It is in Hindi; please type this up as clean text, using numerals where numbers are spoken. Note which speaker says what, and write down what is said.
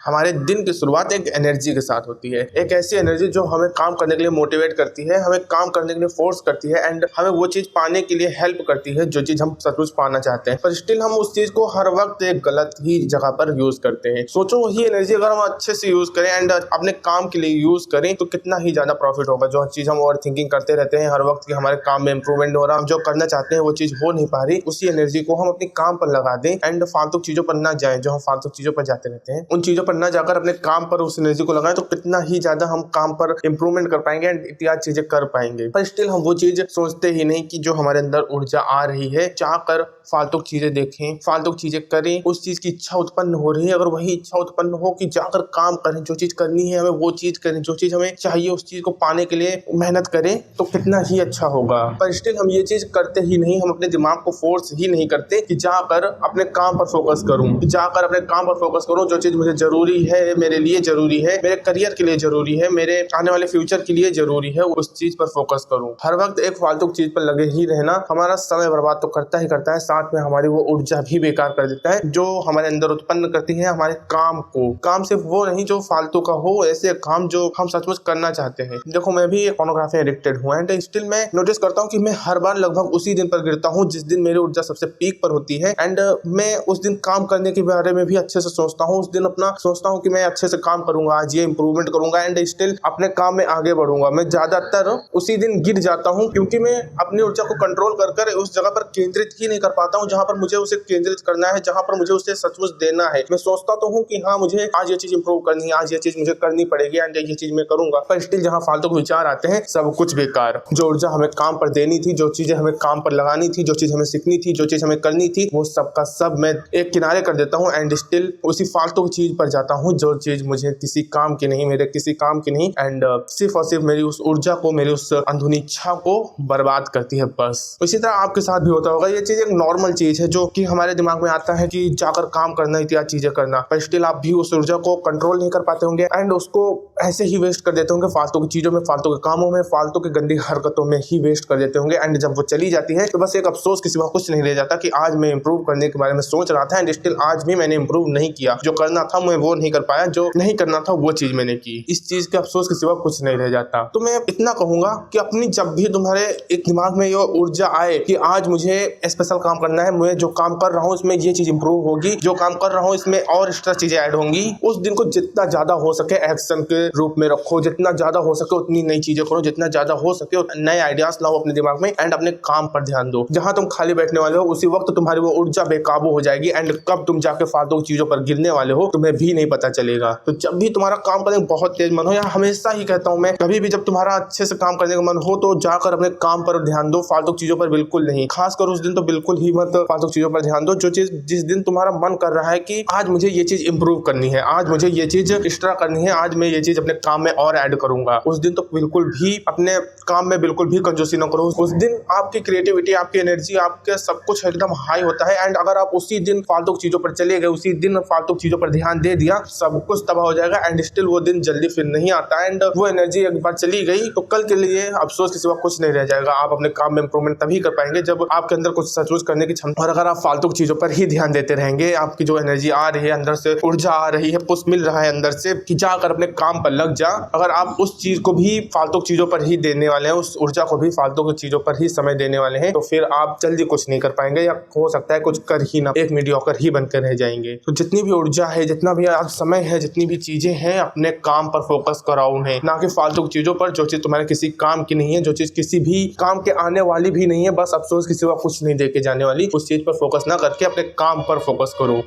Speaker 1: हमारे दिन की शुरुआत एक एनर्जी के साथ होती है, एक ऐसी एनर्जी जो हमें काम करने के लिए मोटिवेट करती है, हमें काम करने के लिए फोर्स करती है एंड हमें वो चीज पाने के लिए हेल्प करती है जो चीज हम सचमुच पाना चाहते हैं। पर स्टिल हम उस चीज को हर वक्त एक गलत ही जगह पर यूज करते हैं। सोचो वही एनर्जी अगर हम अच्छे से यूज करें एंड अपने काम के लिए यूज करें तो कितना ही ज्यादा प्रॉफिट होगा। जो चीज हम ओवर थिंकिंग करते रहते हैं हर वक्त कि हमारे काम में इंप्रूवमेंट हो रहा, हम जो करना चाहते हैं वो चीज हो नहीं पा रही, उसी एनर्जी को हम अपने काम पर लगा दें एंड फालतू चीजों पर ना जाए। जो हम फालतू चीजों पर जाते रहते हैं उन चीजों पर ना जाकर अपने काम पर उस एनर्जी को लगाएं तो कितना ही ज्यादा हम काम पर इंप्रूवमेंट कर पाएंगे एंड इत्यादि चीजें कर पाएंगे। पर स्टिल हम वो चीज सोचते ही नहीं कि जो हमारे अंदर ऊर्जा आ रही है, चाहकर फालतू चीजें देखें, फालतू चीजें करें, उस चीज की इच्छा उत्पन्न हो रही है, अगर वही इच्छा उत्पन्न हो कि जाकर काम करें, जो चीज करनी है हमें वो चीज करें, जो चीज हमें चाहिए उस चीज को पाने के लिए मेहनत करें तो कितना ही अच्छा होगा। पर स्टिल हम ये चीज करते ही नहीं, हम अपने दिमाग को फोर्स ही नहीं करते कि जाकर अपने काम पर फोकस करूं, जाकर अपने काम पर फोकस करूं, जो चीज मुझे जरूरी है, मेरे लिए जरूरी है, मेरे करियर के लिए जरूरी है, मेरे आने वाले फ्यूचर के लिए जरूरी है, उस चीज पर फोकस करूं। हर वक्त एक फालतू चीज पर लगे ही रहना हमारा समय बर्बाद तो करता ही करता है, साथ में हमारी वो ऊर्जा भी बेकार कर देता है जो हमारे अंदर उत्पन्न करती है हमारे काम को। काम सिर्फ वो नहीं जो फालतू का हो, ऐसे काम जो हम सचमुच करना चाहते हैं। देखो मैं भी पोर्नोग्राफी एडिक्टेड हूँ एंड स्टिल मैं नोटिस करता हूँ कि मैं हर बार लगभग उसी दिन पर गिरता हूँ जिस दिन मेरी ऊर्जा सबसे पीक पर होती है एंड मैं उस दिन काम करने के बारे में भी अच्छे से सोचता हूँ। उस दिन अपना सोचता हूँ कि मैं अच्छे से काम करूंगा, आज ये इंप्रूवमेंट करूंगा एंड स्टिल अपने काम में आगे बढ़ूंगा। मैं ज्यादातर उसी दिन गिर जाता हूँ क्योंकि मैं अपनी ऊर्जा को कंट्रोल कर उस जगह पर केंद्रित ही नहीं कर पाता हूँ जहां पर मुझे उसे केंद्रित करना है, जहां पर मुझे उसे सचमुच देना है। मैं सोचता तो हूँ कि हाँ मुझे आज ये चीज इंप्रूव करनी है, आज ये चीज मुझे करनी पड़ेगी एंड ये चीज मैं करूंगा, पर स्टिल जहां फालतू के विचार आते हैं सब कुछ बेकार। जो ऊर्जा हमें काम पर देनी थी, जो चीजें हमें काम पर लगानी थी, जो चीज हमें सीखनी थी, जो चीज हमें करनी थी, वो सब का सब मैं एक किनारे कर देता हूँ एंड स्टिल उसी फालतू की चीज पर जाता हूँ जो चीज मुझे किसी काम की नहीं, मेरे किसी काम की नहीं एंड सिर्फ और सिर्फ मेरी उस ऊर्जा को, मेरी उस अंधुनी इच्छा को बर्बाद करती है बस। इसी तरह आपके साथ भी होता होगा। ये चीज एक नॉर्मल चीज है जो कि हमारे दिमाग में आता है कि जाकर काम करना, इत्यादि चीजें करना, पर स्टिल आप भी उस ऊर्जा को कंट्रोल नहीं कर पाते होंगे एंड उसको ऐसे ही वेस्ट कर देते होंगे फालतू की चीजों में, फालतू के कामों में, फालतू की गंदी हरकतों में ही वेस्ट कर देते होंगे एंड जब वो चली जाती है तो बस एक अफसोस के सिवा कुछ नहीं रह जाता कि आज मैं इंप्रूव करने के बारे में सोच रहा था एंड स्टिल आज भी मैंने इंप्रूव नहीं किया, जो करना था मैं वो नहीं कर पाया, जो नहीं करना था वो चीज मैंने की। इस चीज के अफसोस के सिवा कुछ नहीं रह जाता। तो मैं इतना कहूंगा कि अपनी जब भी तुम्हारे एक दिमाग में ये ऊर्जा आए कि आज मुझे स्पेशल काम करना है, मैं जो काम कर रहा हूँ इसमें ये चीज इंप्रूव होगी, जो काम कर रहा हूँ इसमें और एक्स्ट्रा चीजें ऐड होंगी, उस दिन को जितना ज्यादा हो सके एक्शन के रूप में रखो, जितना ज्यादा हो सके उतनी नई चीजें करो, जितना ज्यादा हो सके नए आइडियाज लाओ अपने दिमाग में एंड अपने काम पर ध्यान दो। जहां तुम खाली बैठने वाले हो उसी वक्त तुम्हारी वो ऊर्जा बेकाबू हो जाएगी एंड कब तुम जाके फालतू चीजों पर गिरने वाले हो तुम्हें भी नहीं पता चलेगा। तो जब भी तुम्हारा काम करने बहुत तेज मन हो, या हमेशा ही कहता हूं मैं, कभी भी जब तुम्हारा अच्छे से काम करने का मन हो तो जाकर अपने काम पर ध्यान दो, फालतू चीजों पर बिल्कुल नहीं। खासकर उस दिन तो बिल्कुल ही मत फालतू चीजों पर ध्यान दो। जो चीज जिस दिन तुम्हारा मन कर रहा है कि आज मुझे ये चीज इंप्रूव करनी है, आज मुझे ये चीज एक्स्ट्रा करनी है, आज मैं ये चीज अपने काम में और ऐड करूंगा, उस दिन तो बिल्कुल भी अपने काम में बिल्कुल भी कंजूसी न करो। उस दिन आपकी क्रिएटिविटी, आपकी एनर्जी, आपके सब कुछ एकदम हाई होता है एंड अगर आप उसी दिन फालतू चीजों पर चले गए, उसी दिन फालतू चीजों पर ध्यान दे दिया, सब कुछ तबाह हो जाएगा एंड स्टिल वो दिन जल्दी फिर नहीं आता एंड वो एनर्जी एक बार चली गई तो कल के लिए अफसोस के सिवा कुछ नहीं रह जाएगा। आप अपने काम में इंप्रूवमेंट तभी कर पाएंगे जब आपके अंदर कुछ सचमुच करने की क्षमता। और अगर आप फालतू चीजों पर ही ध्यान देते रहेंगे, आपकी जो एनर्जी आ रही है अंदर से, ऊर्जा आ रही है, पुश मिल रहा है अंदर से कि जाकर अपने काम पर लग जा, अगर आप उस चीज को भी फालतू चीजों पर ही देने वाले हैं, उस ऊर्जा को भी फालतू की चीजों पर ही समय देने वाले हैं, तो फिर आप जल्दी कुछ नहीं कर पाएंगे या हो सकता है कुछ कर ही ना, एक मीडियोकर ही बनकर रह जाएंगे। तो जितनी भी ऊर्जा है, जितना भी आज समय है, जितनी भी चीजें हैं, अपने काम पर फोकस कराओ उन्हें, ना कि फालतू चीजों पर जो चीज तुम्हारे किसी काम की नहीं है, जो चीज किसी भी काम के आने वाली भी नहीं है, बस अफसोस के सिवा कुछ नहीं दे के जाने वाली, उस चीज पर फोकस ना करके अपने काम पर फोकस करो।